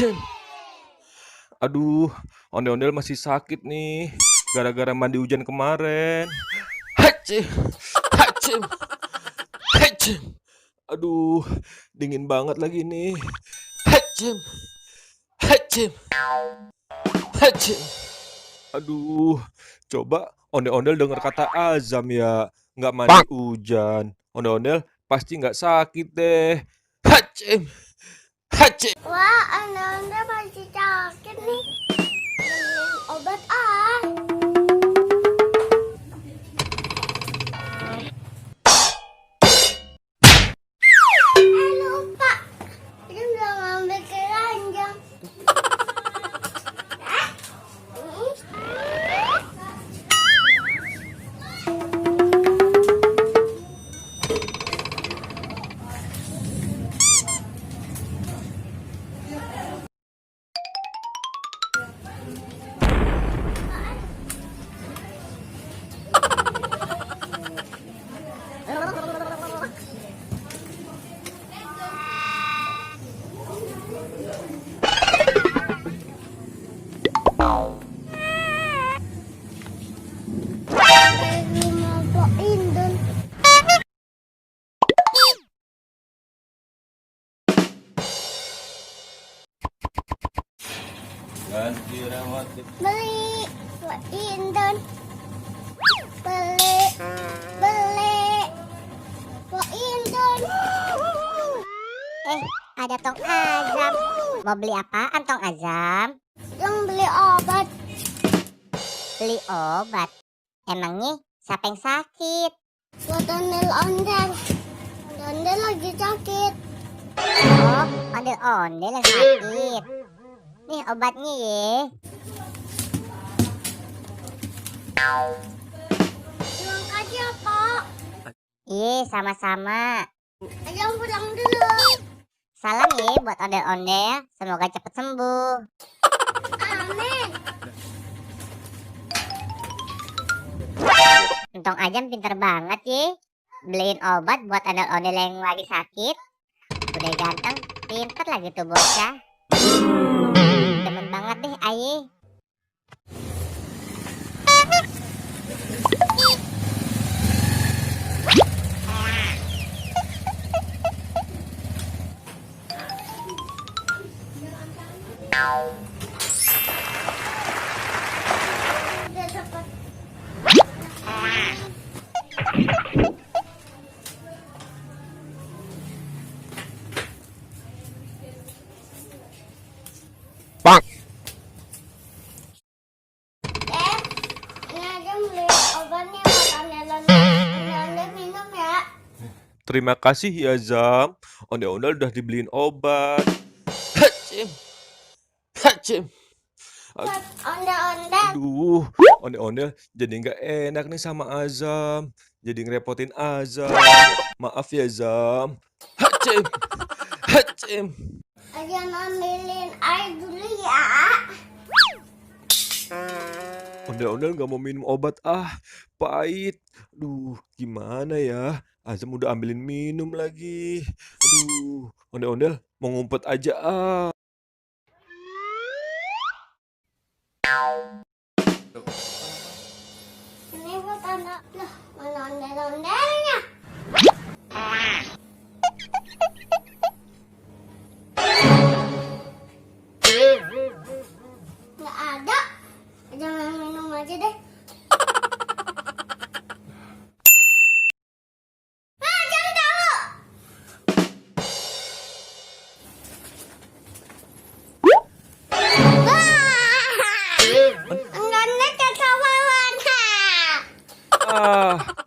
Hacem. Aduh, ondel-ondel masih sakit nih, gara-gara mandi hujan kemarin. Hacem, hacem, hacem. Aduh, dingin banget lagi nih. Hacem, hacem, hacem. Aduh, coba ondel-ondel dengar kata azam ya, nggak mandi hujan. Ondel-ondel pasti nggak sakit deh. Hacem, hacem. Wah, anda masih sakit nih. Beliin obat ah. Lupa. Ini udah ngambil keranjang. Ganti remote. Beli buat Indon. Beli buat Indon. Ada Tong Azam. Mau beli apaan Tong Azam? Yang beli obat. Beli obat. Emangnya siapa yang sakit? Buat ondel-ondel. Ondel lagi sakit. Oh, ondel-ondel yang sakit. Nih obatnya ye. Terima kasih ya, Pak. Iya, sama-sama. Ayang pulang dulu. Salam ye buat ondel-ondel. Semoga cepat sembuh. Amin. Tong Azam pinter banget ye. Beliin obat buat ondel-ondel yang lagi sakit. Udah ganteng, pinter lagi tuh bocah. Demen banget deh aye. Udah cepet. Ini aja beli obatnya buat ondel-ondel minum ya. Terima kasih ya Zam. Ondel-ondel udah dibeliin obat. Hacem, hacem. Ondel-ondel. Aduh, ondel-ondel jadi nggak enak nih sama Azam. Jadi ngerepotin Azam. Maaf ya Zam. Hacem, hacem. Aja ambilin air dulu ya. Ondel-ondel nggak mau minum obat pahit. Aduh, gimana ya? Azam udah ambilin minum lagi. Aduh, ondel-ondel mau ngumpet aja Ini buat anak. Loh, mana ondel-ondelnya? Nggak ada. Jangan minum aja deh. Jangan tahu. Ondel ketahuan.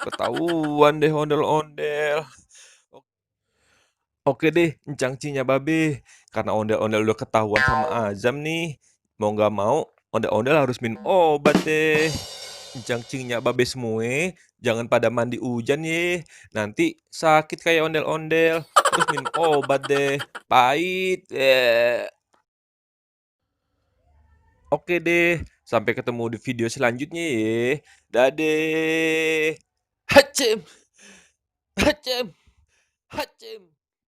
Ketahuan deh ondel-ondel. Oke deh, encang-cinya babe. Karena ondel-ondel udah ketahuan sama Azam nih. Mau nggak mau, ondel-ondel harus minum obat deh. Encang-cingnya babe semua, jangan pada mandi hujan ye. Nanti sakit kayak ondel-ondel. Terus minum obat deh. Pahit. Oke deh, sampai ketemu di video selanjutnya ye. Dadah. Hacem, hacem, hacem.